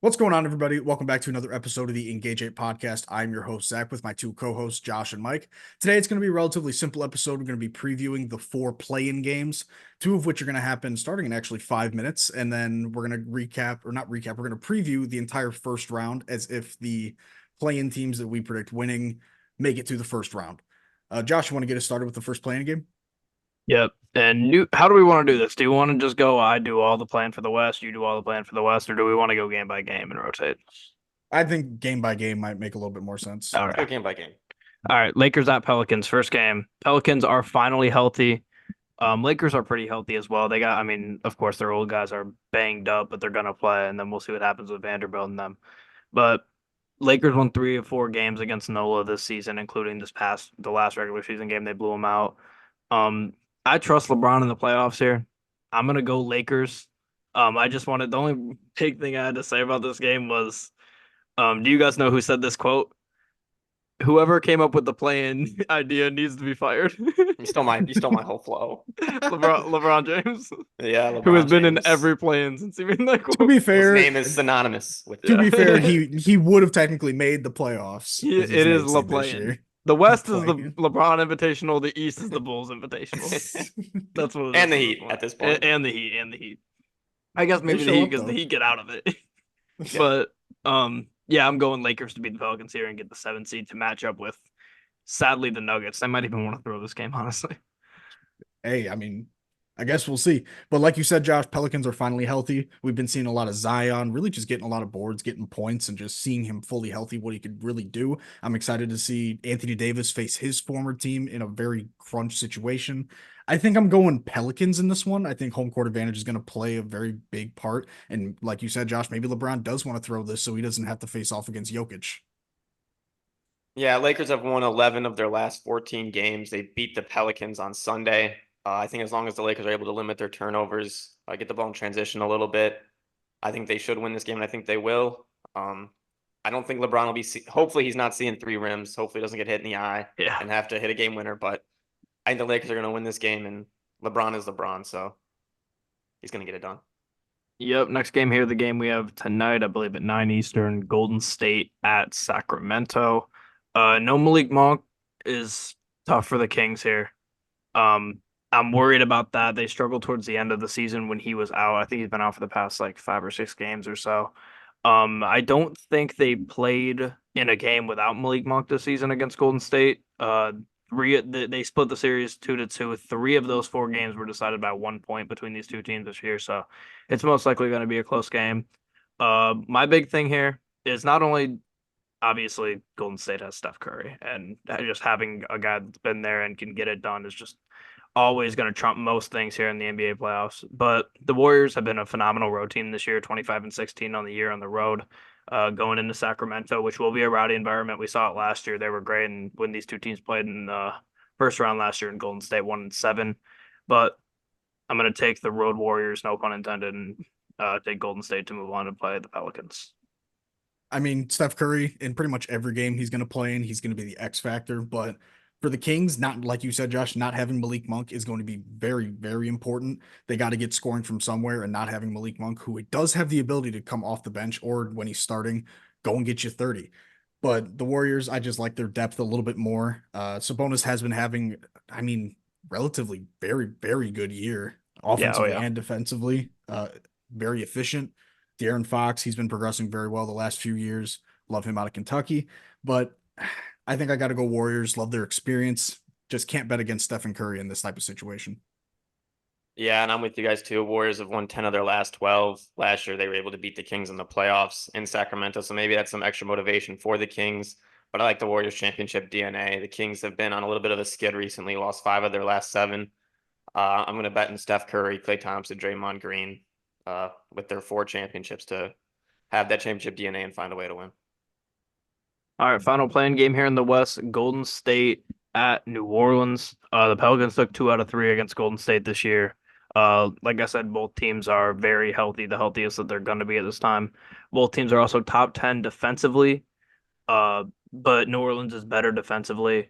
What's going on, everybody? Welcome back to another episode of the Engage 8 podcast. I'm your host, Zach, with my two co-hosts, Josh and Mike. Today, it's going to be a relatively simple episode. We're going to be previewing the four play-in games, two of which are going to happen starting in actually 5 minutes. And then we're going to recap, or not recap, we're going to preview the entire first round as if the play-in teams that we predict winning make it through the first round. Josh, you want to get us started with the first play-in game? Yep. How do we want to do this? Do you want to just go, I do all the plan for the West, you do all the plan for the West, or do we want to go game by game and rotate? I think game by game might make a little bit more sense. All Let's go right. game by game. All right. Lakers at Pelicans, first game. Pelicans are finally healthy. Lakers are pretty healthy as well. Of course, their old guys are banged up, but they're gonna play, and then we'll see what happens with Vanderbilt and them. But Lakers won 3 of 4 games against NOLA this season, including the last regular season game. They blew them out. Um, I trust LeBron in the playoffs here. I'm gonna go Lakers. The only big thing I had to say about this game was, do you guys know who said this quote? Whoever came up with the play-in idea needs to be fired. You stole my whole flow. LeBron James, Yeah, who has LeBron been in James. every play-in since he made that To be quote. His fair, name is synonymous with to it. be Yeah. fair, he would have technically made the playoffs It as he's is made the some this play-in. year. The West is the Play-in. LeBron Invitational. The East is the Bulls Invitational. That's what it And is the Heat at this point. And the Heat. And the Heat. I guess They maybe the show Heat up because the though. Heat get out of it. Yeah. But yeah, I'm going Lakers to beat the Pelicans here and get the 7th seed to match up with, sadly, the Nuggets. I might even want to throw this game, honestly. Hey, I mean, I guess we'll see. But like you said, Josh, Pelicans are finally healthy. We've been seeing a lot of Zion, really just getting a lot of boards, getting points, and just seeing him fully healthy, what he could really do. I'm excited to see Anthony Davis face his former team in a very crunch situation. I think I'm going Pelicans in this one. I think home court advantage is going to play a very big part. And like you said, Josh, maybe LeBron does want to throw this so he doesn't have to face off against Jokic. Yeah, Lakers have won 11 of their last 14 games. They beat the Pelicans on Sunday. I think as long as the Lakers are able to limit their turnovers, get the ball in transition a little bit, I think they should win this game, and I think they will. I don't think LeBron will hopefully he's not seeing 3 rims. Hopefully he doesn't get hit in the eye Yeah. and have to hit a game winner. But I think the Lakers are going to win this game, and LeBron is LeBron, so he's going to get it done. Yep. Next game here, the game we have tonight, I believe at 9 Eastern, Golden State at Sacramento. No Malik Monk is tough for the Kings here. I'm worried about that. They struggled towards the end of the season when he was out. I think he's been out for the past like 5 or 6 games or so. I don't think they played in a game without Malik Monk this season against Golden State. They split the series 2-2. 3 of those 4 games were decided by 1 point between these two teams this year, so it's most likely going to be a close game. My big thing here is not only obviously Golden State has Steph Curry, and just having a guy that's been there and can get it done is just always going to trump most things here in the NBA playoffs. But the Warriors have been a phenomenal road team this year, 25-16 on the year on the road, going into Sacramento, which will be a rowdy environment. We saw it last year; they were great, and when these two teams played in the first round last year, in Golden State 1-7. But I'm going to take the Road Warriors, no pun intended, and take Golden State to move on to play the Pelicans. I mean, Steph Curry in pretty much every game he's going to play in, he's going to be the X factor. But for the Kings, not like you said, Josh, not having Malik Monk is going to be very, very important. They got to get scoring from somewhere, and not having Malik Monk, who does have the ability to come off the bench or when he's starting, go and get you 30. But the Warriors, I just like their depth a little bit more. Sabonis has been having, I mean, relatively very, very good year Yeah, oh offensively yeah. and defensively. Very efficient. De'Aaron Fox, he's been progressing very well the last few years. Love him out of Kentucky. But I think I got to go Warriors. Love their experience. Just can't bet against Stephen Curry in this type of situation. Yeah, and I'm with you guys too. Warriors have won 10 of their last 12. Last year, they were able to beat the Kings in the playoffs in Sacramento. So maybe that's some extra motivation for the Kings. But I like the Warriors championship DNA. The Kings have been on a little bit of a skid recently, lost 5 of their last 7. I'm going to bet in Steph Curry, Klay Thompson, Draymond Green with their 4 championships to have that championship DNA and find a way to win. All right, final playing game here in the West, Golden State at New Orleans. The Pelicans took 2 out of 3 against Golden State this year. Like I said, both teams are very healthy, the healthiest that they're going to be at this time. Both teams are also top 10 defensively, but New Orleans is better defensively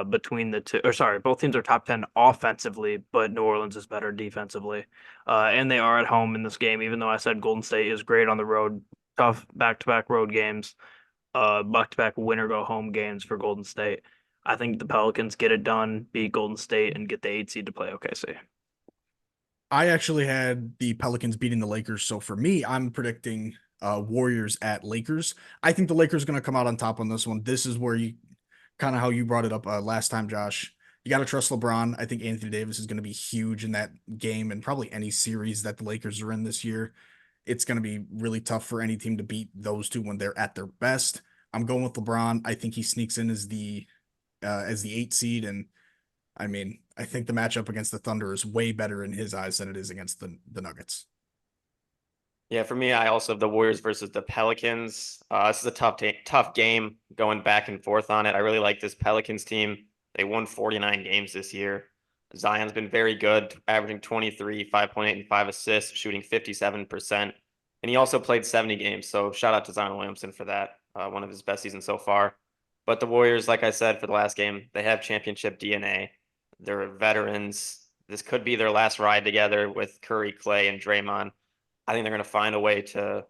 between the two. Or sorry, both teams are top 10 offensively, but New Orleans is better defensively. And they are at home in this game, even though I said Golden State is great on the road. tough back-to-back road games, back-to-back winner go home games for Golden State. I think the Pelicans get it done, beat Golden State, and get the 8 seed to play OKC. I actually had the Pelicans beating the Lakers. So for me, I'm predicting Warriors at Lakers. I think the Lakers are going to come out on top on this one. This is where you kind of how you brought it up last time, Josh. You got to trust LeBron. I think Anthony Davis is going to be huge in that game and probably any series that the Lakers are in this year. It's going to be really tough for any team to beat those two when they're at their best. I'm going with LeBron. I think he sneaks in as the 8 seed, and I mean, I think the matchup against the Thunder is way better in his eyes than it is against the Nuggets. Yeah, for me, I also have the Warriors versus the Pelicans. This is a tough game going back and forth on it. I really like this Pelicans team. They won 49 games this year. Zion's been very good, averaging 23, 5.8, and 5 assists, shooting 57%. And he also played 70 games. So shout out to Zion Williamson for that. One of his best seasons so far. But the Warriors, like I said for the last game, they have championship DNA. They're veterans. This could be their last ride together with Curry, Clay, and Draymond. I think they're going to find a way to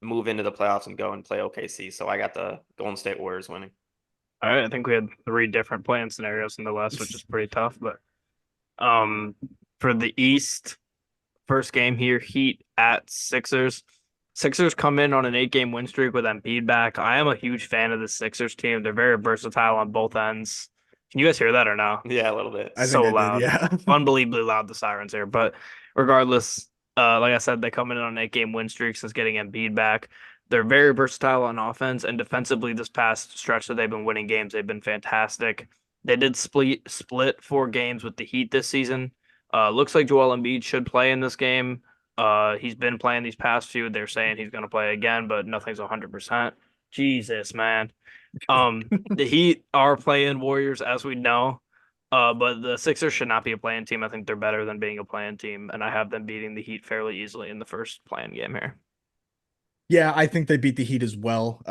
move into the playoffs and go and play OKC. So I got the Golden State Warriors winning. All right, I think we had 3 different playing scenarios in the West, which is pretty tough. But um, for the East, first game here, Heat at Sixers. Sixers come in on an 8-game win streak with Embiid back. I am a huge fan of the Sixers team. They're very versatile on both ends. Can you guys hear that or no? Yeah, a little bit. I So think I did, loud, yeah. unbelievably loud. The sirens here, but regardless, like I said, they come in on an 8-game win streak since getting Embiid back. They're very versatile on offense and defensively. This past stretch that they've been winning games, they've been fantastic. They did split 4 games with the Heat this season. Looks like Joel Embiid should play in this game. He's been playing these past few. They're saying he's going to play again, but nothing's 100%. Jesus, man. The Heat are playing Warriors, as we know. But the Sixers should not be a playing team. I think they're better than being a playing team, and I have them beating the Heat fairly easily in the first playing game here. Yeah, I think they beat the Heat as well.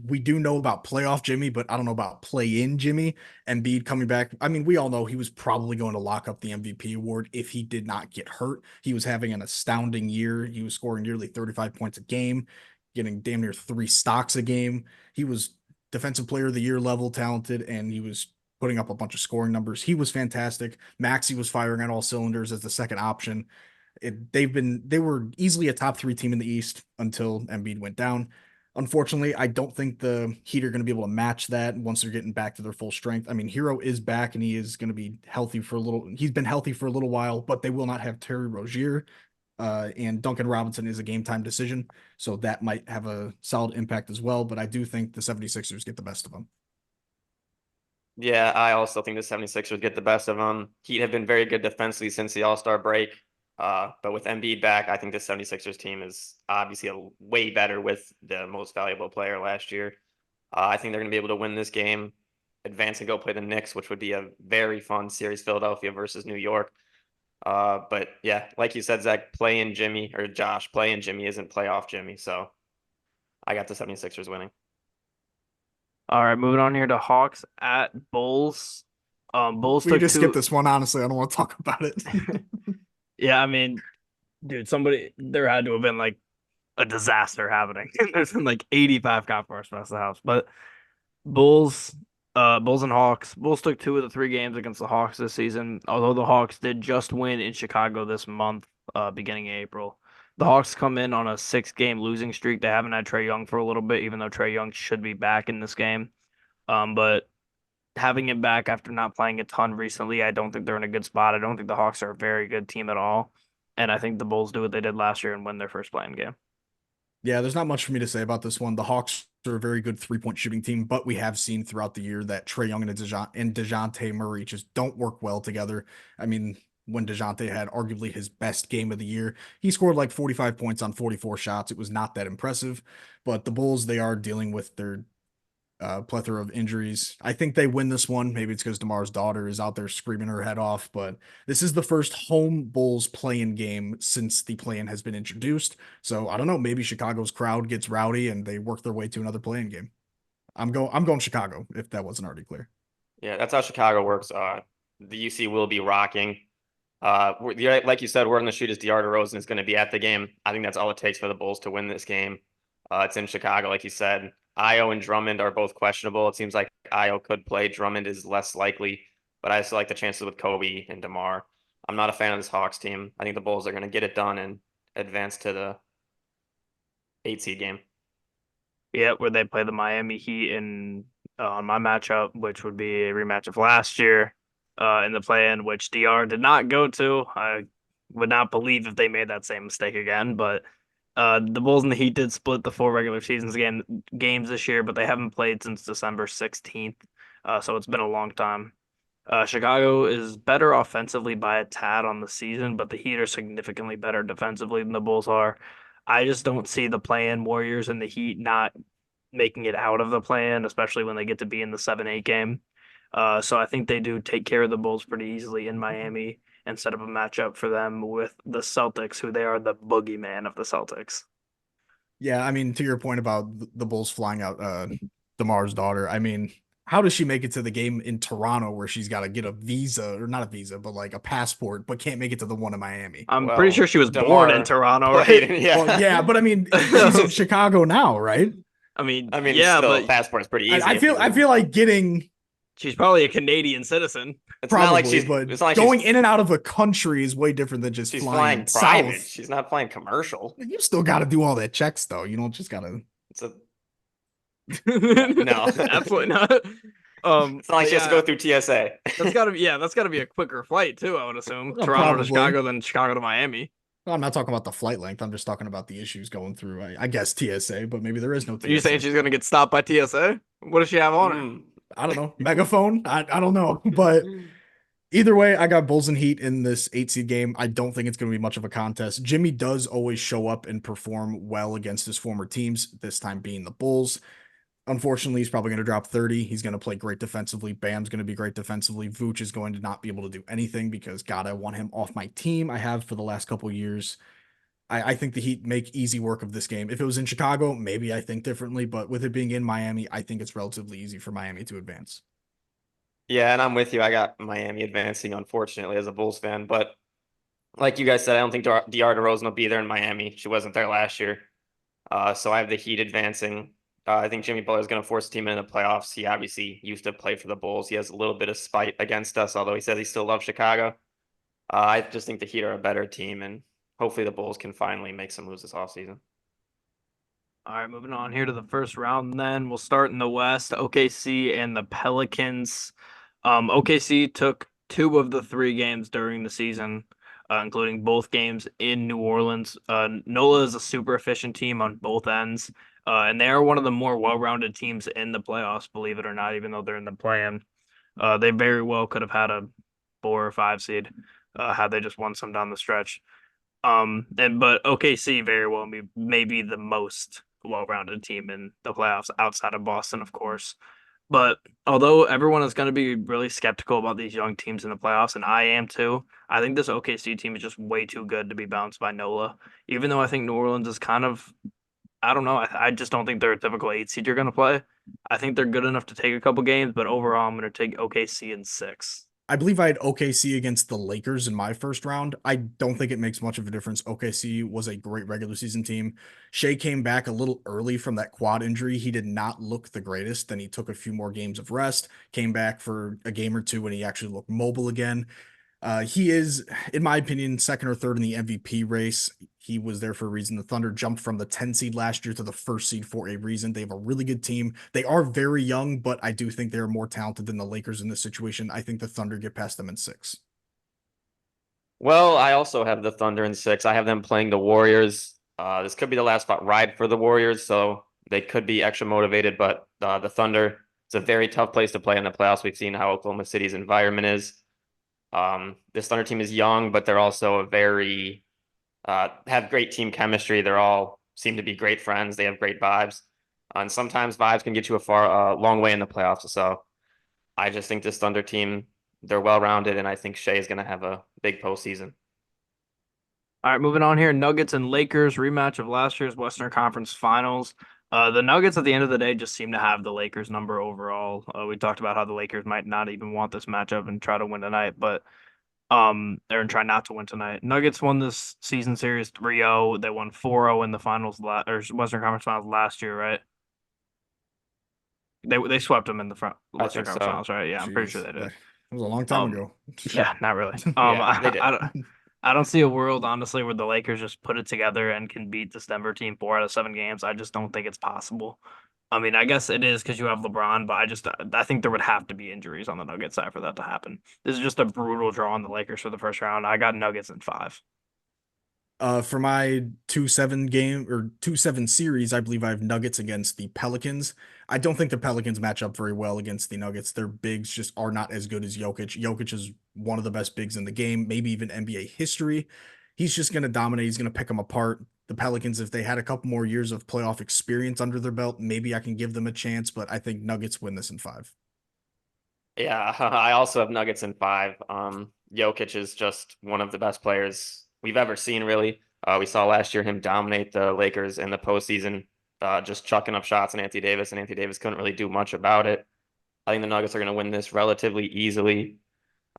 We do know about playoff Jimmy, but I don't know about play-in Jimmy. Embiid coming back. I mean, we all know he was probably going to lock up the MVP award if he did not get hurt. He was having an astounding year. He was scoring nearly 35 points a game, getting damn near 3 stocks a game. He was defensive player of the year level talented, and he was putting up a bunch of scoring numbers. He was fantastic. Maxey was firing on all cylinders as the second option. They were easily a top 3 team in the East until Embiid went down. Unfortunately, I don't think the Heat are going to be able to match that once they're getting back to their full strength. I mean, Hero is back and he is going to be healthy for a little. He's been healthy for a little while, but they will not have Terry Rozier. And Duncan Robinson is a game time decision, so that might have a solid impact as well. But I do think the 76ers get the best of them. Yeah, I also think the 76ers get the best of them. Heat have been very good defensively since the All-Star break. But with Embiid back, I think the 76ers team is obviously a way better with the most valuable player last year. I think they're going to be able to win this game, advance and go play the Knicks, which would be a very fun series, Philadelphia versus New York. But yeah, like you said, Zach, play in Jimmy or Josh, play in Jimmy isn't playoff Jimmy. So I got the 76ers winning. All right, moving on here to Hawks at Bulls. Bulls We took just two. skip this one. Honestly, I don't want to talk about it. Yeah, I mean, dude, there had to have been like a disaster happening. There's been like 85 cop cars across the house. But Bulls, Bulls and Hawks. Bulls took 2 of the 3 games against the Hawks this season, although the Hawks did just win in Chicago this month, beginning of April. The Hawks come in on a 6-game losing streak. They haven't had Trae Young for a little bit, even though Trae Young should be back in this game. But having him back after not playing a ton recently, I don't think they're in a good spot. I don't think the Hawks are a very good team at all. And I think the Bulls do what they did last year and win their first playing game. Yeah, there's not much for me to say about this one. The Hawks are a very good 3-point shooting team, but we have seen throughout the year that Trae Young and DeJounte Murray just don't work well together. I mean, when DeJounte had arguably his best game of the year, he scored like 45 points on 44 shots. It was not that impressive, but the Bulls, they are dealing with their plethora of injuries. I think they win this one. Maybe it's because DeMar's daughter is out there screaming her head off, but this is the first home Bulls play-in game since the play-in has been introduced. So I don't know. Maybe Chicago's crowd gets rowdy and they work their way to another play-in game. I'm going Chicago if that wasn't already clear. Yeah, that's how Chicago works. The UC will be rocking. Like you said, we're going to shoot as DeAr DeRozan is going to be at the game. I think that's all it takes for the Bulls to win this game. It's in Chicago, like you said. Io and Drummond are both questionable. It seems like Io could play. Drummond is less likely, but I still like the chances with Kobe and DeMar. I'm not a fan of this Hawks team. I think the Bulls are going to get it done and advance to the 8 seed game. Yeah, where they play the Miami Heat in on my matchup, which would be a rematch of last year in the play-in, which DR did not go to. I would not believe if they made that same mistake again. But the Bulls and the Heat did split the four regular seasons games this year, but they haven't played since December 16th. So it's been a long time. Chicago is better offensively by a tad on the season, but the Heat are significantly better defensively than the Bulls are. I just don't see the play-in Warriors and the Heat not making it out of the play-in, especially when they get to be in the 7-8 game. So I think they do take care of the Bulls pretty easily in Miami and set up a matchup for them with the Celtics, who they are the boogeyman of the Celtics. Yeah, I mean, to your point about the Bulls flying out DeMar's daughter, I mean, how does she make it to the game in Toronto where she's got to get a visa, or not a visa, but like a passport, but can't make it to the one in Miami? I'm pretty Well, sure she was born in DeMar Toronto, played, right? yeah. Well, yeah, but I mean, she's in Chicago now, right? I mean, I mean, yeah, still, but passport is pretty easy. I feel I feel like getting she's probably a Canadian citizen. it's not like probably, she's but it's not like going she's in and out of a country is way different than just she's flying flying private. south. She's not flying commercial. You still got to do all that checks though. You don't just got to. It's a no. Absolutely not. It's not like But she has to go yeah, through TSA. that's gotta be a quicker flight too, I would assume. Toronto to Probably. Chicago than Chicago to Miami. I'm not talking about the flight length. I'm just talking about the issues going through. I guess TSA, but maybe there is no Are you saying TSA. she's gonna get stopped by TSA? What does she have on her? I don't know. Megaphone? I don't know. But either way, I got Bulls and Heat in this 8 seed game. I don't think it's going to be much of a contest. Jimmy does always show up and perform well against his former teams, this time being the Bulls. Unfortunately, he's probably going to drop 30. He's going to play great defensively. Bam's going to be great defensively. Vooch is going to not be able to do anything because, God, I want him off my team. I have for the last couple years. I think the Heat make easy work of this game. If it was in Chicago, maybe I think differently, but with it being in Miami, I think it's relatively easy for Miami to advance. Yeah, and I'm with you. I got Miami advancing, unfortunately, as a Bulls fan. But like you guys said, I don't think DeAr DeRozan will be there in Miami. She wasn't there last year. So I have the Heat advancing. I think Jimmy Butler is going to force the team into the playoffs. He obviously used to play for the Bulls. He has a little bit of spite against us, although he says he still loves Chicago. I just think the Heat are a better team, and hopefully the Bulls can finally make some moves this offseason. All right, moving on here to the first round. Then we'll start in the West. OKC and the Pelicans. OKC took 2 of the 3 games during the season, including both games in New Orleans. NOLA is a super efficient team on both ends, and they are one of the more well-rounded teams in the playoffs, believe it or not, even though they're in the play-in. They very well could have had a 4 or 5 seed had they just won some down the stretch. But OKC very well may be the most well-rounded team in the playoffs outside of Boston, of course. But although everyone is going to be really skeptical about these young teams in the playoffs, and I am too, I think this OKC team is just way too good to be bounced by NOLA. Even though I think New Orleans is kind of, I don't know, I just don't think they're a typical 8 seed you're going to play. I think they're good enough to take a couple games, but overall, I'm going to take OKC in 6. I believe I had OKC against the Lakers in my first round. I don't think it makes much of a difference. OKC was a great regular season team. Shea came back a little early from that quad injury. He did not look the greatest. Then he took a few more games of rest, came back for a game or two when he actually looked mobile again. He is, in my opinion, second or third in the MVP race. He was there for a reason. The Thunder jumped from the 10 seed last year to the 1st seed for a reason. They have a really good team. They are very young, but I do think they're more talented than the Lakers in this situation. I think the Thunder get past them in 6. Well, I also have the Thunder in 6. I have them playing the Warriors. This could be the last spot ride for the Warriors, so they could be extra motivated. But the Thunder, it's a very tough place to play in the playoffs. We've seen how Oklahoma City's environment is. This Thunder team is young, but they're also a very have great team chemistry. They're all seem to be great friends. They have great vibes, and sometimes vibes can get you a long way in the playoffs. So I just think this Thunder team, they're well rounded, and I think Shea is going to have a big postseason. All right, moving on here. Nuggets and Lakers rematch of last year's Western Conference Finals. The Nuggets at the end of the day just seem to have the Lakers number overall. We talked about how the Lakers might not even want this matchup and try to win tonight, but They're gonna try not to win tonight. Nuggets won this season series 3-0. They won 4-0 in the finals or Western Conference Finals last year, right? They swept them in the front I Western think Conference so. Finals, right? Yeah, I'm pretty sure Jeez, they that did. was a long time Um, ago. yeah, not really. Yeah, they did. I don't see a world, honestly, where the Lakers just put it together and can beat this Denver team 4 out of 7 games. I just don't think it's possible. I mean, I guess it is because you have LeBron, but I think there would have to be injuries on the Nuggets side for that to happen. This is just a brutal draw on the Lakers for the first round. I got Nuggets in 5. For my 2-7 game or 2-7 series, I believe I have Nuggets against the Pelicans. I don't think the Pelicans match up very well against the Nuggets. Their bigs just are not as good as Jokic. Jokic is one of the best bigs in the game, maybe even NBA history. He's just going to dominate. He's going to pick them apart. The Pelicans, if they had a couple more years of playoff experience under their belt, maybe I can give them a chance, but I think Nuggets win this in 5. Yeah, I also have Nuggets in 5. Jokic is just one of the best players we've ever seen, really. We saw last year him dominate the Lakers in the postseason, just chucking up shots on Anthony Davis, and Anthony Davis couldn't really do much about it. I think the Nuggets are going to win this relatively easily,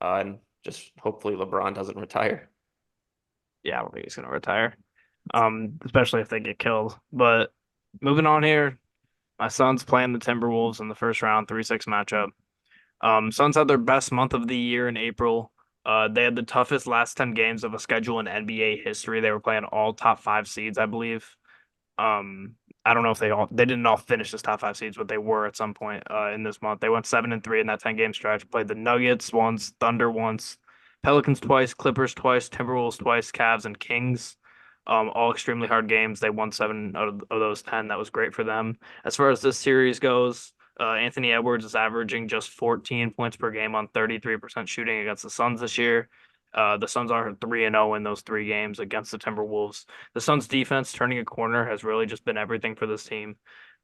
and just hopefully LeBron doesn't retire. Yeah, I don't think he's gonna retire. Especially if they get killed. But moving on here, my son's playing the Timberwolves in the first round, 3-6 matchup. Suns had their best month of the year in April. They had the toughest last 10 games of a schedule in NBA history. They were playing all top 5 seeds, I believe. Um, I don't know if they didn't all finish as top 5 seeds, but they were at some point in this month. They went 7-3 in that 10 game stretch. Played the Nuggets once, Thunder once, Pelicans twice, Clippers twice, Timberwolves twice, Cavs and Kings. All extremely hard games. They won 7 of those 10. That was great for them. As far as this series goes, Anthony Edwards is averaging just 14 points per game on 33% shooting against the Suns this year. The Suns are 3-0 in those 3 games against the Timberwolves. The Suns defense turning a corner has really just been everything for this team.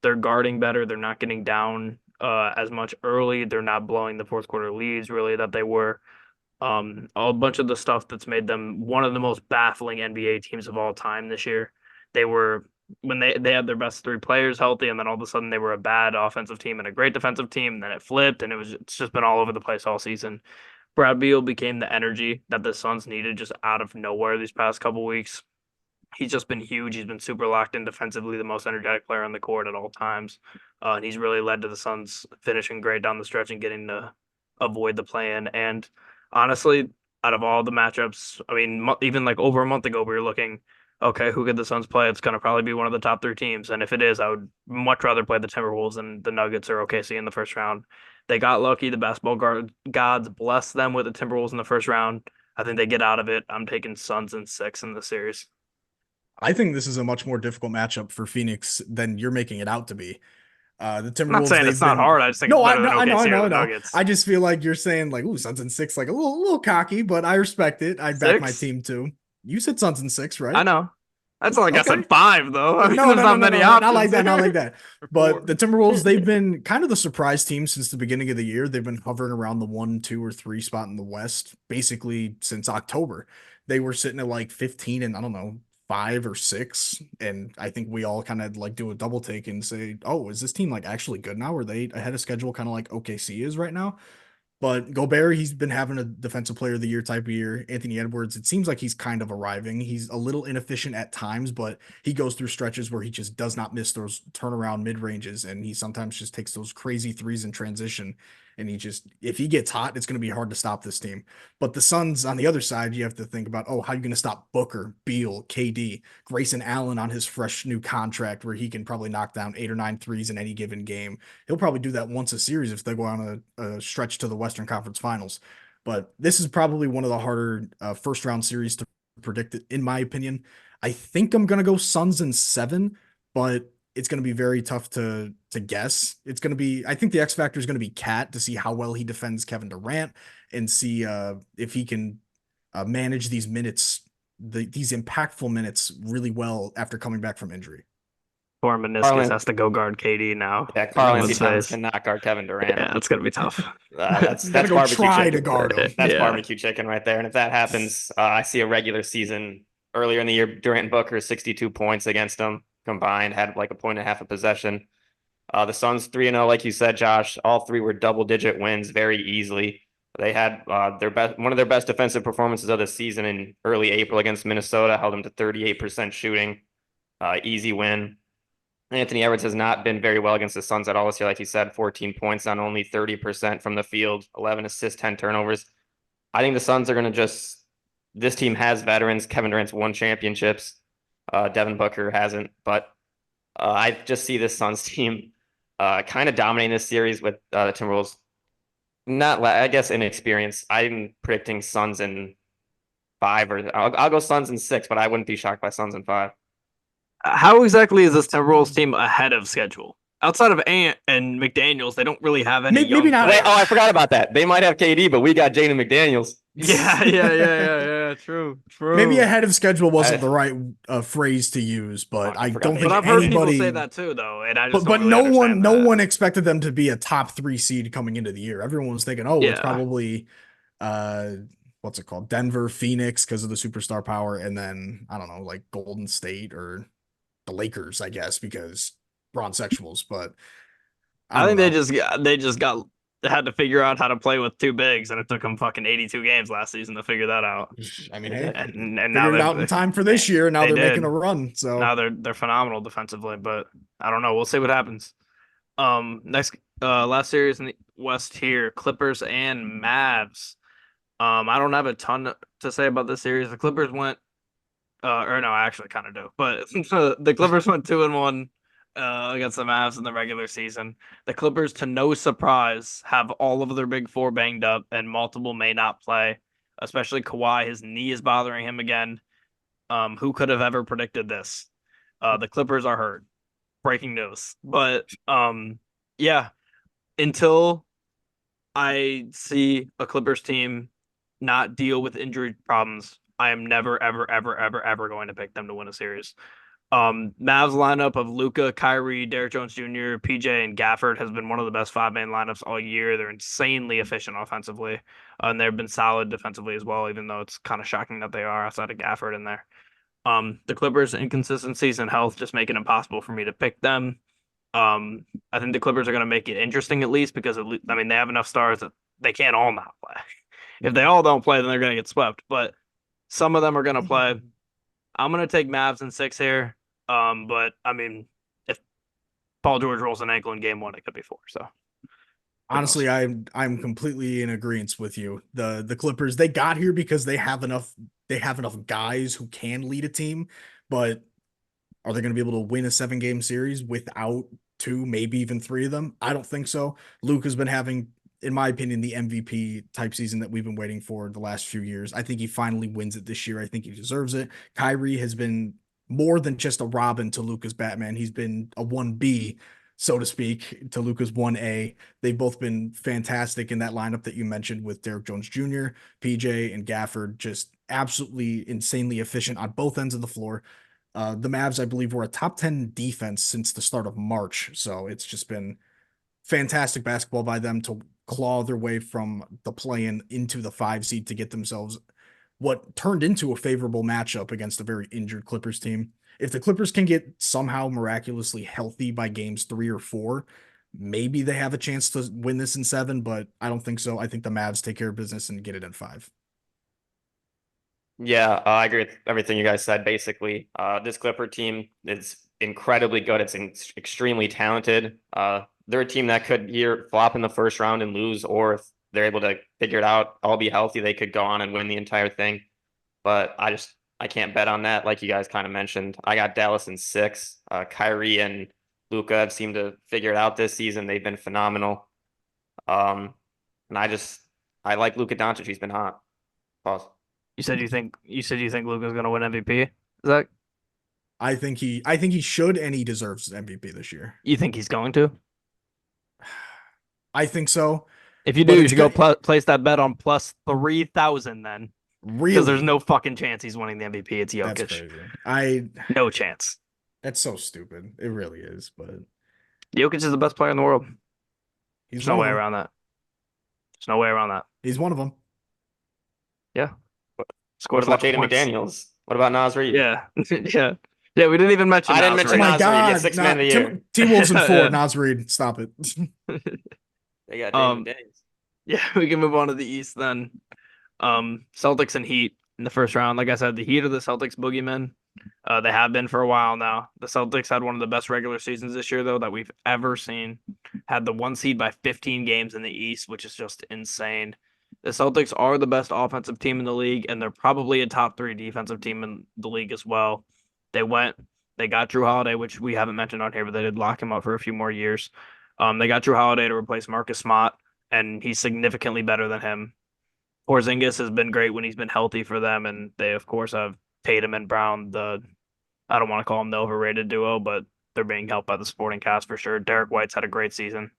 They're guarding better. They're not getting down as much early. They're not blowing the fourth quarter leads really that they were. A bunch of the stuff that's made them one of the most baffling NBA teams of all time this year. They were when they had their best 3 players healthy, and then all of a sudden they were a bad offensive team and a great defensive team. And then it flipped, and it's just been all over the place all season. Brad Beal became the energy that the Suns needed just out of nowhere these past couple weeks. He's just been huge. He's been super locked in defensively, the most energetic player on the court at all times. And he's really led to the Suns finishing great down the stretch and getting to avoid the play-in. And honestly, out of all the matchups, I mean, even like over a month ago, we were looking, okay, who could the Suns play? It's going to probably be one of the top 3 teams. And if it is, I would much rather play the Timberwolves than the Nuggets or OKC in the first round. They got lucky. The basketball gods blessed them with the Timberwolves in the first round. I think they get out of it. I'm taking Suns in 6 in the series. I think this is a much more difficult matchup for Phoenix than you're making it out to be. The I'm not Timberwolves, saying it's they've not been hard. I just think it's no, I better than know, I know, I OKC know, or I the know. Nuggets. I just feel like you're saying like, ooh, Suns in 6, like a little cocky, but I respect it. I back my 6? team too. You said Suns in 6, I right? know. That's like I Okay. said 5 though. I mean, No, there's no, no, not no, many no, no, not like options that, not like here. that. Or But 4. the Timberwolves, they've been kind of the surprise team since the beginning of the year. They've been hovering around the 1, 2, or 3 spot in the West basically since October. They were sitting at like 15 and I don't know, 5 or 6. And I think we all kind of like do a double take and say, oh, is this team like actually good now? Are they ahead of schedule kind of like OKC is right now? But Gobert, he's been having a defensive player of the year type of year. Anthony Edwards, it seems like he's kind of arriving. He's a little inefficient at times, but he goes through stretches where he just does not miss those turnaround mid ranges. And he sometimes just takes those crazy threes in transition. And if he gets hot, it's going to be hard to stop this team. But the Suns on the other side, you have to think about, oh, how are you going to stop Booker, Beal, KD, Grayson Allen on his fresh new contract where he can probably knock down 8 or 9 threes in any given game. He'll probably do that once a series if they go on a stretch to the Western Conference Finals. But this is probably one of the harder first round series to predict, in my opinion. I think I'm going to go Suns in 7, but it's going to be very tough to guess. It's going to be, I think the X factor is going to be Cat to see how well he defends Kevin Durant and see if he can manage these minutes, these impactful minutes really well after coming back from injury. Poor meniscus Carlin, has to go guard KD now. yeah, They're Carl going Anthony to Towns face. cannot guard Kevin Durant. Yeah, it's going to be tough. That's Got to that's go barbecue try to chicken. guard him. That's Yeah. barbecue chicken right there. And if that happens, I see a regular season earlier in the year. Durant and Booker 62 points against them combined, had like a point and a half of possession. The Suns 3-0, like you said, Josh. All 3 were double-digit wins very easily. They had one of their best defensive performances of the season in early April against Minnesota, held them to 38% shooting, easy win. Anthony Edwards has not been very well against the Suns at all this year. Like you said, 14 points on only 30% from the field, 11 assists, 10 turnovers. I think the Suns are going to this team has veterans. Kevin Durant's won championships. Devin Booker hasn't, but I just see this Suns team kind of dominating this series with the Timberwolves. Not, I guess, inexperience. I'm predicting Suns in 5, or I'll go Suns in 6, but I wouldn't be shocked by Suns in 5. How exactly is this Timberwolves team ahead of schedule? Outside of Ant and McDaniels, they don't really have any Maybe young not. Wait, players. I forgot about that. They might have KD, but we got Jaden McDaniels. Yeah. True. Maybe ahead of schedule wasn't I- the right phrase to use, but I I forgot don't they think But did. I've heard people anybody. say that too, though, and I just But don't really understand no that. one expected them to be a top 3 seed coming into the year. Everyone was thinking, oh, it's Yeah. probably uh what's it called? Denver, Phoenix because of the superstar power, and then I don't know, like Golden State or the Lakers, I guess, because bronzexuals. But I I don't think know. they just got had to figure out how to play with two bigs, and it took them fucking 82 games last season to figure that out. I mean, They hey, did. And now figured it out in time for this year. Now they they're making did. a run. So Now they're phenomenal defensively, but I don't know. We'll see what happens. Next last series in the West here, Clippers and Mavs. I don't have a ton to say about this series. The Clippers went or no, I actually kind of do. But the Clippers went 2-1 against the Mavs in the regular season. The Clippers, to no surprise, have all of their big four banged up, and multiple may not play. Especially Kawhi, his knee is bothering him again. Who could have ever predicted this? The Clippers are hurt. Breaking news. But yeah, until I see a Clippers team not deal with injury problems, I am never, ever, ever, ever, ever going to pick them to win a series. Mavs lineup of Luca, Kyrie, Derrick Jones Jr., PJ, and Gafford has been one of the best 5-man lineups all year. They're insanely efficient offensively, and they've been solid defensively as well, even though it's kind of shocking that they are outside of Gafford in there. The Clippers' inconsistencies and health just make it impossible for me to pick them. I think the Clippers are going to make it interesting at least because I mean they have enough stars that they can't all not play. If they all don't play, then they're going to get swept. But some of them are going to play. I'm going to take Mavs in 6 here. But I mean, if Paul George rolls an ankle in game 1, it could be 4. So honestly, I'm completely in agreement with you. The Clippers, they got here because they have enough guys who can lead a team, but are they going to be able to win a 7-game series without 2, maybe even 3 of them? I don't think so. Luke has been having, in my opinion, the MVP type season that we've been waiting for the last few years. I think he finally wins it this year. I think he deserves it. Kyrie has been more than just a Robin to Luca's Batman. He's been a 1B, so to speak, to Luca's 1A. They've both been fantastic in that lineup that you mentioned with Derrick Jones Jr., PJ, and Gafford, just absolutely insanely efficient on both ends of the floor. The Mavs, I believe, were a top 10 defense since the start of March. So it's just been fantastic basketball by them to claw their way from the play-in into the 5 seed to get themselves what turned into a favorable matchup against a very injured Clippers team. If the Clippers can get somehow miraculously healthy by games 3 or 4, maybe they have a chance to win this in 7, but I don't think so. I think the Mavs take care of business and get it in 5. Yeah, I agree with everything you guys said. Basically, this Clipper team is incredibly good. It's extremely talented. They're a team that could either flop in the first round and lose, or if they're able to figure it out, all be healthy, they could go on and win the entire thing. But I can't bet on that. Like you guys kind of mentioned, I got Dallas in 6. Kyrie and Luca have seemed to figure it out this season. They've been phenomenal. And I like Luka Doncic. He's been hot. Pause. you said you think Luka's going to win MVP? Zach, I think he should, and he deserves MVP this year. you think he's going to? I think so. If you But do, you it's should go got- place that bet on plus 3,000 then. Because Really, there's no fucking chance he's winning the MVP. It's that's Jokic. crazy. No chance. That's so stupid. It really is, but Jokic is the best player in the world. he's There's no one way of them. around that. There's no way around that. He's one of them. Yeah. What Scored a about lot of Jaden points. McDaniels? What about Nas Reed? Yeah. Yeah. We didn't even mention I didn't Nas mention Oh Reed. my Nas Reed, yeah, God, 6th man of the year. T Wolves and 4. Yeah. Nas Reed, stop it. They got Jaden Um, McDaniels. Yeah, we can move on to the East then. Celtics and Heat in the first round. Like I said, the Heat are the Celtics boogeymen. They have been for a while now. The Celtics had one of the best regular seasons this year, though, that we've ever seen. Had the one seed by 15 games in the East, which is just insane. The Celtics are the best offensive team in the league, and they're probably a top three defensive team in the league as well. They went, they got Drew Holiday, which we haven't mentioned on here, but they did lock him up for a few more years. They got Drew Holiday to replace Marcus Smart, and he's significantly better than him. Porzingis has been great when he's been healthy for them, and they of course have Tatum and Brown. I don't want to call them the overrated duo, but they're being helped by the supporting cast for sure. Derek White's had a great season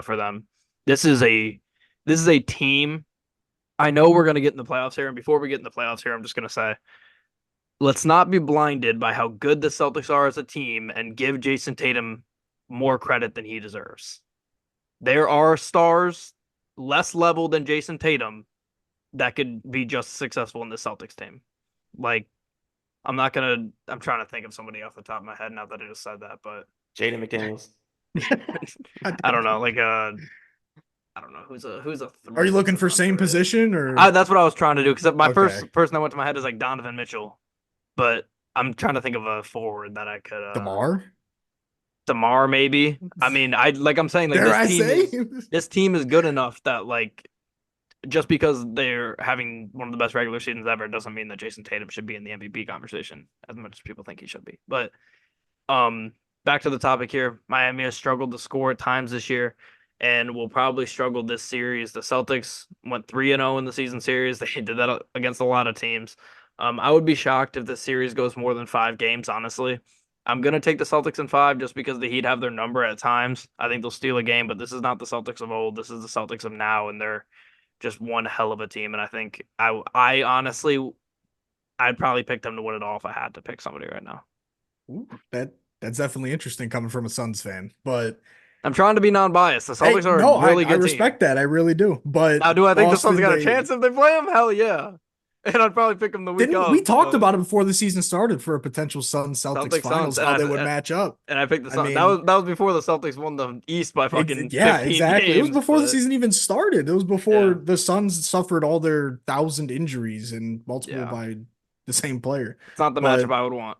for them. This is a team. I know we're gonna get in the playoffs here, and before we get in the playoffs here, I'm just gonna say let's not be blinded by how good the Celtics are as a team and give Jason Tatum more credit than he deserves. There are stars less level than Jason Tatum that could be just successful in the Celtics team. Like, I'm trying to think of somebody off the top of my head now that I just said that, but Jaden McDaniels. I don't know. Like, I don't know who's a Are you three looking that's for same underrated. position or That's what I was trying to do because my okay? first person that went to my head is like Donovan Mitchell, but I'm trying to think of a forward that I could. DeMar? DeMar maybe. I mean, I'm saying like Dare I say? this team is good enough that like just because they're having one of the best regular seasons ever doesn't mean that Jason Tatum should be in the MVP conversation as much as people think he should be. But back to the topic here. Miami has struggled to score at times this year and will probably struggle this series. The Celtics went 3-0 in the season series. They did that against a lot of teams. I would be shocked if this series goes more than 5 games, honestly. I'm going to take the Celtics in 5 just because the Heat have their number at times. I think they'll steal a game, but this is not the Celtics of old. This is the Celtics of now, and they're just one hell of a team. And I think I honestly, I'd probably pick them to win it all if I had to pick somebody right now. Ooh, that's definitely interesting coming from a Suns fan, but I'm trying to be non-biased. The Celtics are no, a really I good respect team. that. I really do. But Now, do I think the Suns Boston, got a chance if they play them? Hell yeah. And I'd probably pick them the week didn't we of. talked But about it before the season started for a potential Suns Celtics Celtics Suns, finals, how they would match up. and I picked the I Suns. mean, That was before the Celtics won the East by fucking yeah, 15 exactly. It was games. before the But season even started. It was before yeah, the Suns suffered all their 1,000 injuries and multiple yeah, by the same player. it's not the matchup But I would want.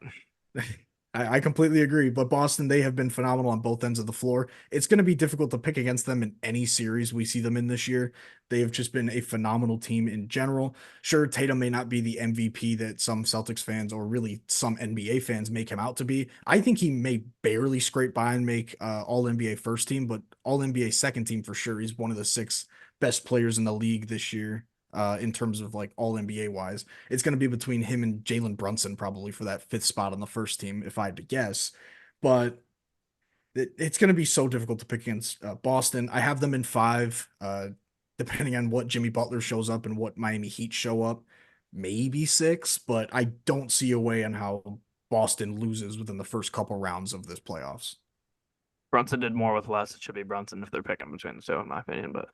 I completely agree. But Boston, they have been phenomenal on both ends of the floor. It's going to be difficult to pick against them in any series we see them in this year. They have just been a phenomenal team in general. Sure, Tatum may not be the MVP that some Celtics fans or really some NBA fans make him out to be. I think he may barely scrape by and make all NBA first team, but all NBA second team for sure. He's one of the 6 best players in the league this year. In terms of like all NBA wise, it's going to be between him and Jalen Brunson probably for that 5th spot on the first team, if I had to guess. But it's going to be so difficult to pick against Boston. I have them in 5, depending on what Jimmy Butler shows up and what Miami Heat show up, maybe 6. But I don't see a way on how Boston loses within the first couple rounds of this playoffs. Brunson did more with less. It should be Brunson if they're picking between the two, in my opinion. But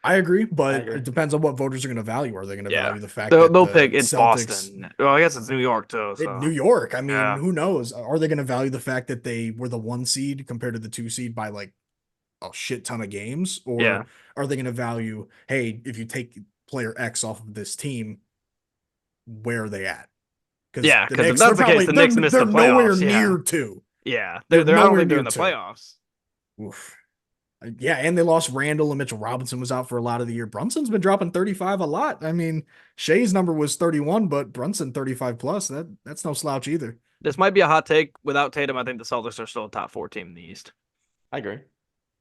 I agree, I but agree. it depends on what voters are going to value. Are they going to yeah, value the fact they'll, that they'll the pick. It's Celtics Boston. Well, I guess it's New York too. in So New York? I mean, yeah, who knows? Are they going to value the fact that they were the 1 seed compared to the 2 seed by like a shit ton of games? yeah, Or are they going to value, hey, if you take player X off of this team, where are they at? Because yeah. the Because if Knicks, they're that's the case, probably the Knicks missed they're the nowhere playoffs. Yeah, near 2. yeah. They're They're I don't nowhere think they're near in the 2. playoffs. Oof. Yeah, and they lost Randall and Mitchell Robinson was out for a lot of the year. Brunson's been dropping 35 a lot. I mean, Shea's number was 31, but Brunson 35 plus. That's no slouch either. This might be a hot take. Without Tatum, I think the Celtics are still a top 4 team in the East. I agree.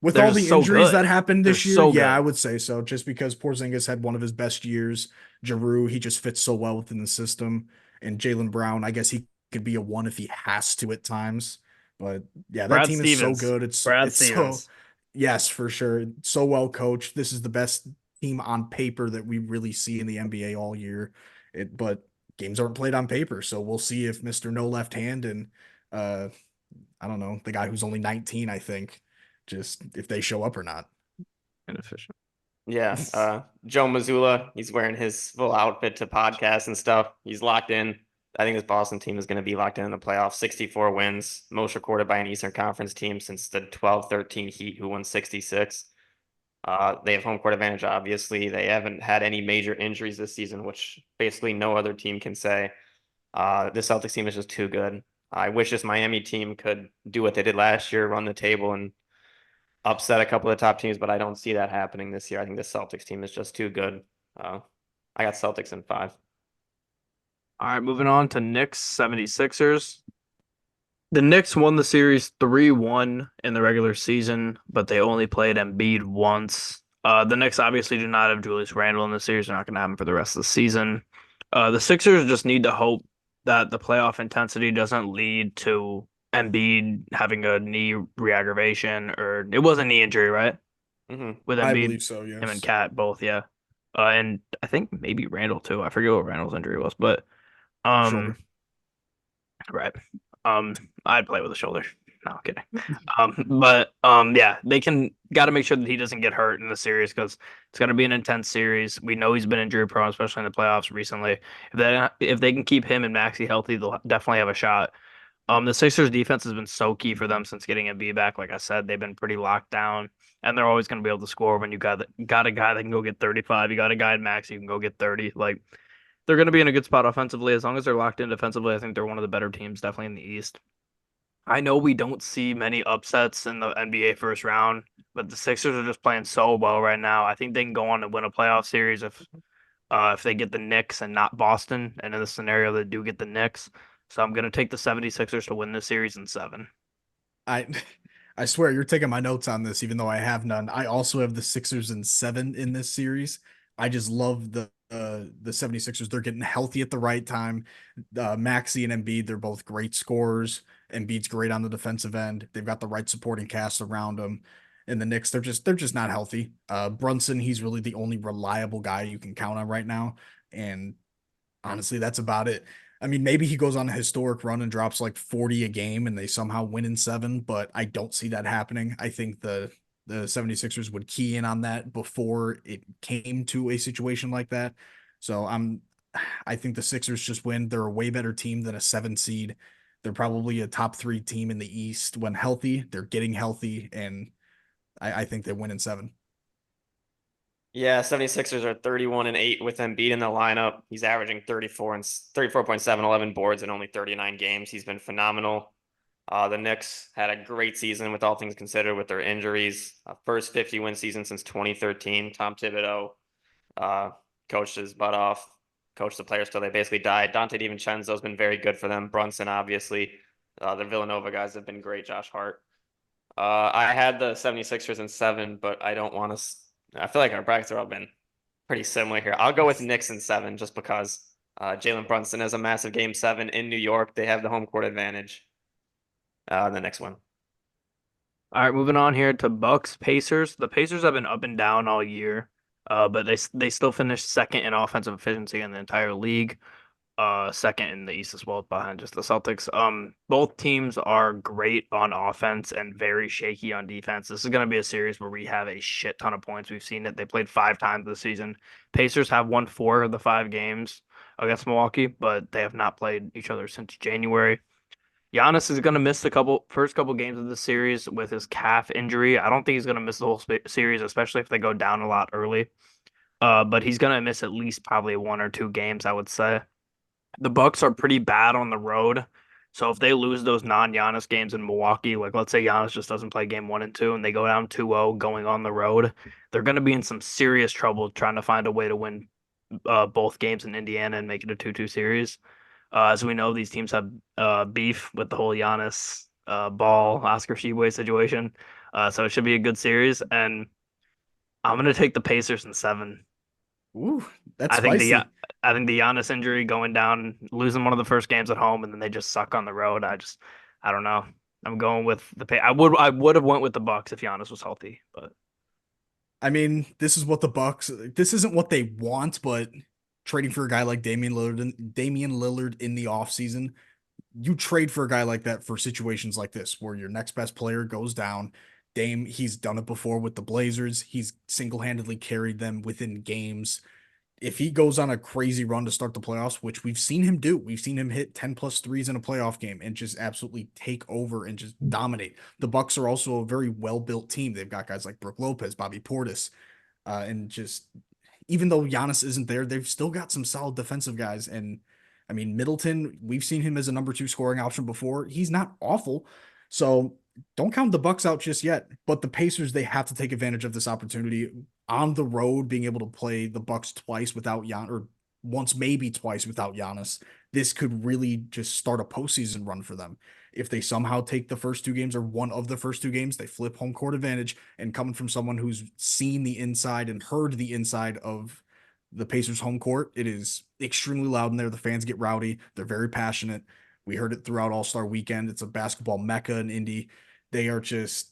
With They're all just the so injuries that good. happened They're this year, so yeah, I good. would say so. Just because Porzingis had one of his best years, Giroux, he just fits so well within the system, and Jalen Brown, I guess he could be a 1 if he has to at times. But yeah, that Brad team is so Stevens. good. Brad It's so Stevens. yes, for sure, so well coached. This is the best team on paper that we really see in the NBA all year. But games aren't played on paper, so we'll see if Mister No Left Hand and uh, I don't know, the guy who's only 19, I think, just if they show up or not. Inefficient. Yeah. Joe Mazzulla, he's wearing his full outfit to podcast and stuff. He's locked in. I think this Boston team is going to be locked in the playoffs. 64 wins, most recorded by an Eastern Conference team since the 12-13 Heat, who won 66. They have home court advantage, obviously. They haven't had any major injuries this season, which basically no other team can say. The Celtics team is just too good. I wish this Miami team could do what they did last year, run the table and upset a couple of the top teams, but I don't see that happening this year. I think the Celtics team is just too good. Uh, I got Celtics in 5. All right, moving on to Knicks 76ers. The Knicks won the series 3-1 in the regular season, but they only played Embiid once. The Knicks obviously do not have Julius Randle in the series. They're not going to have him for the rest of the season. The Sixers just need to hope that the playoff intensity doesn't lead to Embiid having a knee re-aggravation, or it was a knee injury, right? Hmm. With I Embiid, believe so, him and yes. Cat both, yeah. And I think maybe Randall too. I forget what Randall's injury was, but Shoulder. um, right. Um, I'd play with a shoulder. No, I'm kidding. Yeah, they can got to make sure that he doesn't get hurt in the series because it's going to be an intense series. We know he's been injury prone, especially in the playoffs recently. If they can keep him and Maxey healthy, they'll definitely have a shot. The Sixers defense has been so key for them since getting Embiid back. Like I said, they've been pretty locked down, and they're always going to be able to score when you got a guy that can go get 35. You got a guy in Max you can go get 30. Like they're going to be in a good spot offensively as long as they're locked in defensively. I think they're one of the better teams, definitely in the East. I know we don't see many upsets in the NBA first round, but the Sixers are just playing so well right now. I think they can go on and win a playoff series if they get the Knicks and not Boston. And in the scenario they do get the Knicks. So I'm going to take the 76ers to win this series in 7. I I swear you're taking my notes on this, even though I have none. I also have the Sixers in 7 in this series. I just love the 76ers. They're getting healthy at the right time. Maxey and Embiid, they're both great scorers. Embiid's great on the defensive end. They've got the right supporting cast around them. And the Knicks, they're just not healthy. Brunson, he's really the only reliable guy you can count on right now. And honestly, that's about it. I mean, maybe he goes on a historic run and drops like 40 a game and they somehow win in 7, but I don't see that happening. I think the 76ers would key in on that before it came to a situation like that. So I think the Sixers just win. They're a way better team than a 7 seed. They're probably a top 3 team in the East when healthy. They're getting healthy, and I think they win in 7. Yeah, 76ers are 31-8 with Embiid in the lineup. He's averaging 34 and 34.7, 11 boards in only 39 games. He's been phenomenal. The Knicks had a great season with all things considered with their injuries. First 50-win season since 2013. Tom Thibodeau uh, coached his butt off, coached the players till they basically died. Dante DiVincenzo's been very good for them. Brunson, obviously. The Villanova guys have been great. Josh Hart. I had the 76ers in 7, but I don't want to. I feel like our brackets have all been pretty similar here. I'll go with Knicks in 7 just because Jalen Brunson has a massive game 7 in New York. They have the home court advantage. The next one. All right, moving on here to Bucks Pacers. The Pacers have been up and down all year, but they still finished second in offensive efficiency in the entire league. Second in the East as well, behind just the Celtics. Both teams are great on offense and very shaky on defense. This is going to be a series where we have a shit ton of points. We've seen it. They played 5 times this season. Pacers have won 4 of the 5 games against Milwaukee, but they have not played each other since January. Giannis is going to miss the first couple games of the series with his calf injury. I don't think he's going to miss the whole series, especially if they go down a lot early. But he's going to miss at least probably 1 or 2 games, I would say. The Bucks are pretty bad on the road. So if they lose those non-Giannis games in Milwaukee, like let's say Giannis just doesn't play game 1 and 2 and they go down 2-0 going on the road, they're going to be in some serious trouble trying to find a way to win both games in Indiana and make it a 2-2 series. As we know, these teams have beef with the whole Giannis Ball Oscar Tshiebwe situation. So it should be a good series. And I'm going to take the Pacers in 7. Ooh, that's I think the spicy. I think the Giannis injury going down, losing one of the first games at home, and then they just suck on the road. I don't know. I'm going with the pay. I would have went with the Bucks if Giannis was healthy, but I mean, this isn't what they want, but trading for a guy like Damian Lillard in the offseason, you trade for a guy like that for situations like this where your next best player goes down. He's done it before with the Blazers. He's single-handedly carried them within games. if he goes on a crazy run to start the playoffs, which we've seen him do, we've seen him hit 10 plus threes in a playoff game and just absolutely take over and just dominate. The Bucks are also a very well-built team. They've got guys like Brook Lopez, Bobby Portis, and just even though Giannis isn't there, they've still got some solid defensive guys. And I mean, Middleton, we've seen him as a number 2 scoring option before. He's not awful. So don't count the Bucks out just yet. But the Pacers, they have to take advantage of this opportunity on the road, being able to play the Bucks twice without Giannis, or once, maybe twice without Giannis. This could really just start a postseason run for them. If they somehow take the first 2 games or one of the first 2 games, they flip home court advantage. And coming from someone who's seen the inside and heard the inside of the Pacers home court, it is extremely loud in there. The fans get rowdy. They're very passionate. We heard it throughout All-Star weekend. It's a basketball mecca in Indy. They are just,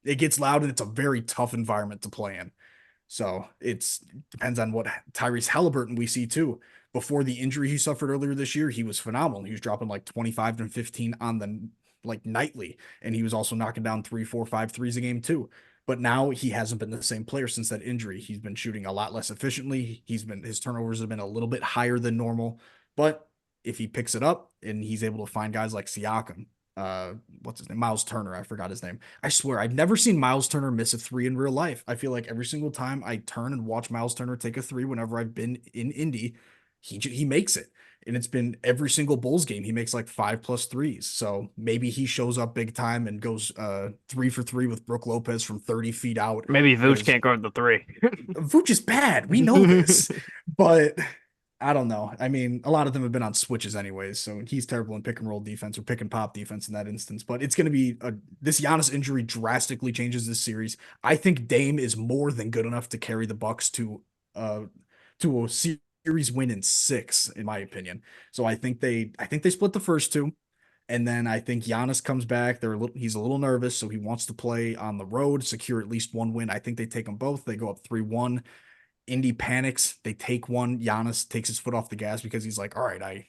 it gets loud and it's a very tough environment to play in. So it's depends on what Tyrese Halliburton we see too. Before the injury he suffered earlier this year, he was phenomenal. He was dropping like 25 and 15 on the like nightly, and he was also knocking down 3, 4, 5 threes a game too. But now he hasn't been the same player since that injury. He's been shooting a lot less efficiently. His turnovers have been a little bit higher than normal. But if he picks it up and he's able to find guys like Siakam, what's his name? Miles Turner. I forgot his name. I swear I've never seen Miles Turner miss a 3 in real life. I feel like every single time I turn and watch Miles Turner take a 3 whenever I've been in Indy, he makes it. And it's been every single Bulls game. He makes like 5+ threes. So maybe he shows up big time and goes 3 for 3 with Brook Lopez from 30 feet out. Maybe Vooch can't guard the 3. Vooch is bad. We know this. But I don't know. I mean, a lot of them have been on switches anyways, so he's terrible in pick and roll defense or pick and pop defense in that instance. But it's going to be this Giannis injury drastically changes this series. I think Dame is more than good enough to carry the Bucks to a series win in 6, in my opinion. So I think they split the first 2. And then I think Giannis comes back. He's a little nervous, so he wants to play on the road, secure at least 1 win. I think they take them both. They go up 3-1. Indy panics. They take one. Giannis takes his foot off the gas because he's like, all right,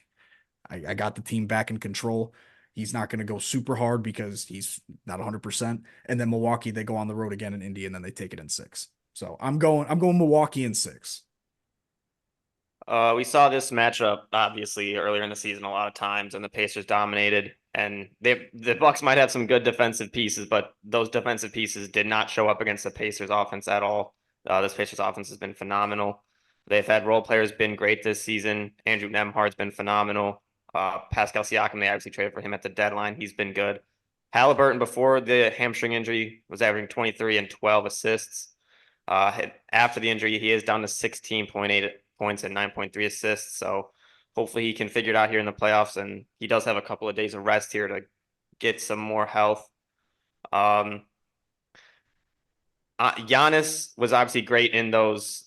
I got the team back in control. He's not going to go super hard because he's not 100%. And then Milwaukee, they go on the road again in Indy, and then they take it in 6. So I'm going Milwaukee in 6. We saw this matchup obviously earlier in the season a lot of times, and the Pacers dominated. And the Bucks might have some good defensive pieces, but those defensive pieces did not show up against the Pacers offense at all. This Pacers offense has been phenomenal. They've had role players been great this season. Andrew Nemhard's been phenomenal. Pascal Siakam, they obviously traded for him at the deadline. He's been good. Halliburton, before the hamstring injury, was averaging 23 and 12 assists. After the injury, he is down to 16.8 points and 9.3 assists. So hopefully he can figure it out here in the playoffs. And he does have a couple of days of rest here to get some more health. Giannis was obviously great in those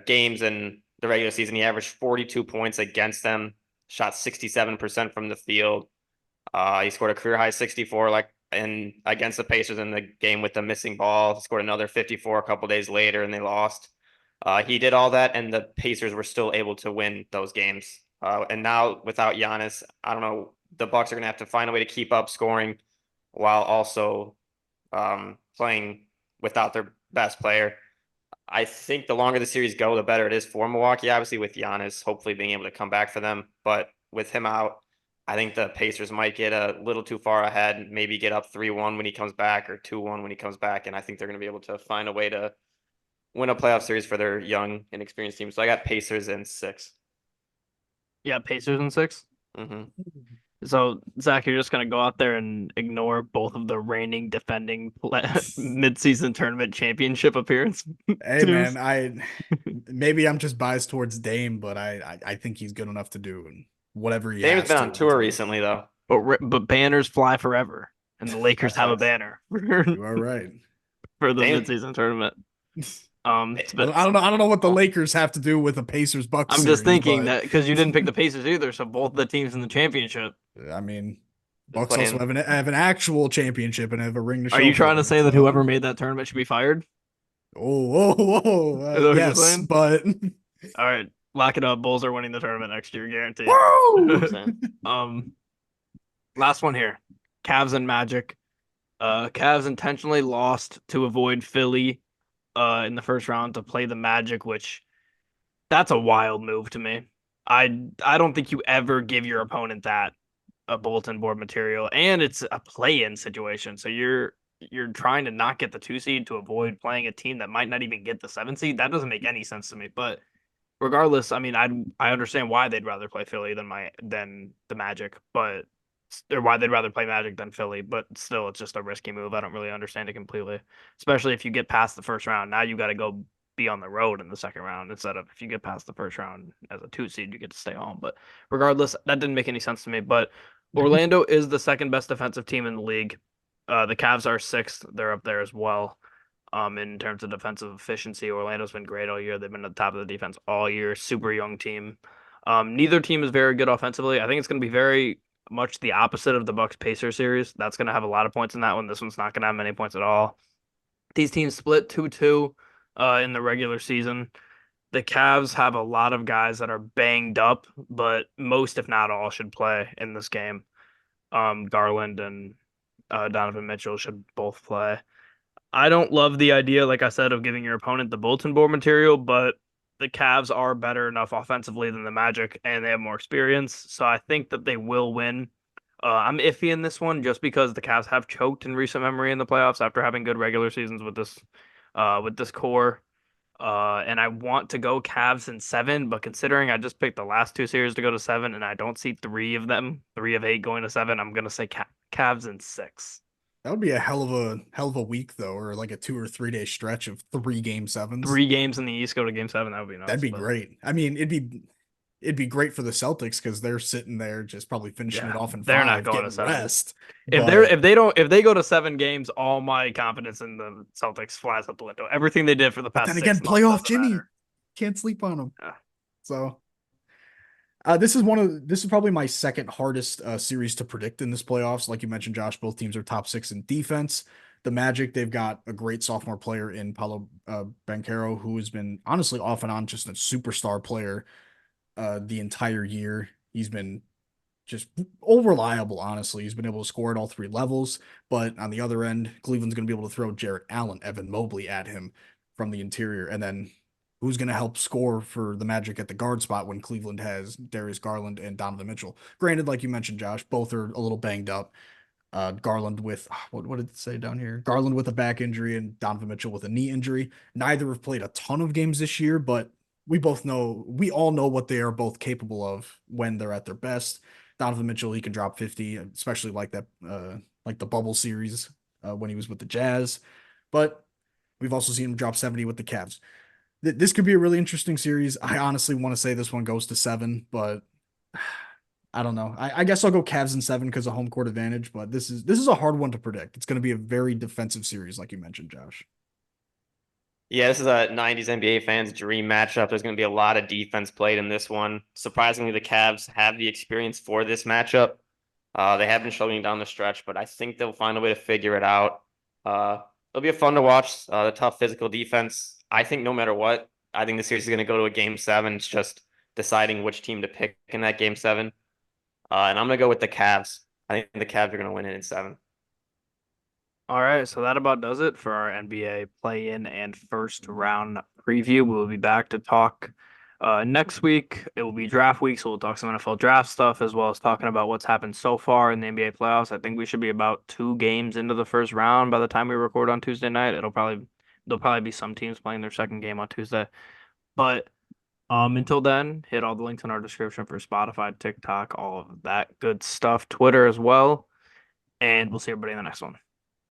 games in the regular season. He averaged 42 points against them, shot 67% from the field. He scored a career high 64 against the Pacers in the game with the missing ball. He scored another 54 a couple days later, and they lost. He did all that, and the Pacers were still able to win those games. And now without Giannis, I don't know. The Bucks are going to have to find a way to keep up scoring while also playing without their best player. I think the longer the series go, the better it is for Milwaukee, obviously, with Giannis hopefully being able to come back for them. But with him out, I think the Pacers might get a little too far ahead, maybe get up 3-1 when he comes back or 2-1 when he comes back. And I think they're going to be able to find a way to win a playoff series for their young, inexperienced team. So I got Pacers in 6. Yeah, Pacers in 6. Mm-hmm. So, Zach, you're just going to go out there and ignore both of the reigning defending midseason tournament championship appearance? Hey, man, maybe I'm just biased towards Dame, but I think he's good enough to do whatever he Dame's has been to on tour recently, though. But banners fly forever, and the Lakers have a banner. You are right. For the midseason tournament. I don't know what the Lakers have to do with a Pacers Bucks. I'm just thinking that because you didn't pick the Pacers either, so both the teams in the championship. I mean, Bucks also have an actual championship and have a ring to show. Are you trying to say that whoever made that tournament should be fired? Yes, but all right, lock it up. Bulls are winning the tournament next year, guaranteed. Last one here, Cavs and Magic. Cavs intentionally lost to avoid Philly in the first round to play the Magic, which That's a wild move to me. I don't think you ever give your opponent that a bulletin board material, and it's a play-in situation. So you're trying to not get the 2 seed to avoid playing a team that might not even get the 7 seed. That doesn't make any sense to me. But regardless, I mean, I understand why they'd rather play Philly than the Magic, but or why they'd rather play Magic than Philly. But still, it's just a risky move. I don't really understand it completely, especially if you get past the first round. Now you got to go be on the road in the second round instead of if you get past the first round as a 2 seed, you get to stay home. But regardless, that didn't make any sense to me. But Orlando is the second best defensive team in the league. The Cavs are sixth. They're up there as well. In terms of defensive efficiency, Orlando's been great all year. They've been at the top of the defense all year. Super young team. Neither team is very good offensively. I think it's going to be very much the opposite of the Bucks Pacers series. That's going to have a lot of points in that one. This one's not going to have many points at all. These teams split 2-2 in the regular season. The Cavs have a lot of guys that are banged up, but most, if not all, should play in this game. Garland and Donovan Mitchell should both play. I don't love the idea, like I said, of giving your opponent the bulletin board material, but the Cavs are better enough offensively than the Magic, and they have more experience. So I think that they will win. I'm iffy in this one just because the Cavs have choked in recent memory in the playoffs after having good regular seasons with this core. And I want to go Cavs in 7, but considering I just picked the last 2 series to go to 7, and I don't see 3 of 8 going to 7, I'm gonna say Cavs in 6. That would be a hell of a week though, or like a 2 or 3 day stretch of 3 game 7s. 3 games in the East go to Game 7. That would be That'd nuts. be But great. I mean, it'd be great for the Celtics because they're sitting there just probably finishing yeah, it off in they're not 5, going to getting 7. rest. If they're But if they go to 7 games, all my confidence in the Celtics flies out the window. Everything they did for the but past then six again, months playoff doesn't Jimmy matter. can't sleep on him. Yeah. So this is probably my second hardest series to predict in this playoffs. Like you mentioned, Josh, both teams are top 6 in defense. The Magic, they've got a great sophomore player in Paolo Banchero, who has been honestly off and on just a superstar player the entire year. He's been just reliable, honestly. He's been able to score at all 3 levels. But on the other end, Cleveland's going to be able to throw Jarrett Allen, Evan Mobley at him from the interior. And then who's going to help score for the Magic at the guard spot when Cleveland has Darius Garland and Donovan Mitchell? Granted, like you mentioned, Josh, both are a little banged up. Garland with what did it say down here? Garland with a back injury and Donovan Mitchell with a knee injury. Neither have played a ton of games this year, but we all know what they are both capable of when they're at their best. Donovan Mitchell, he can drop 50, especially like that, like the bubble series when he was with the Jazz. But we've also seen him drop 70 with the Cavs. This could be a really interesting series. I honestly want to say this one goes to 7, but I don't know. I guess I'll go Cavs in 7 because of home court advantage, but this is a hard one to predict. It's going to be a very defensive series, like you mentioned, Josh. Yeah, this is a 90s NBA fans' dream matchup. There's going to be a lot of defense played in this one. Surprisingly, the Cavs have the experience for this matchup. They have been struggling down the stretch, but I think they'll find a way to figure it out. It'll be fun to watch. The tough physical defense. I think no matter what, I think the series is going to go to a Game 7. It's just deciding which team to pick in that Game 7. And I'm going to go with the Cavs. I think the Cavs are going to win it in 7. All right, so that about does it for our NBA play-in and first round preview. We'll be back to talk next week. It will be draft week, so we'll talk some NFL draft stuff as well as talking about what's happened so far in the NBA playoffs. I think we should be about 2 games into the first round by the time we record on Tuesday night. There'll probably be some teams playing their second game on Tuesday. But until then, hit all the links in our description for Spotify, TikTok, all of that good stuff, Twitter as well. And we'll see everybody in the next one.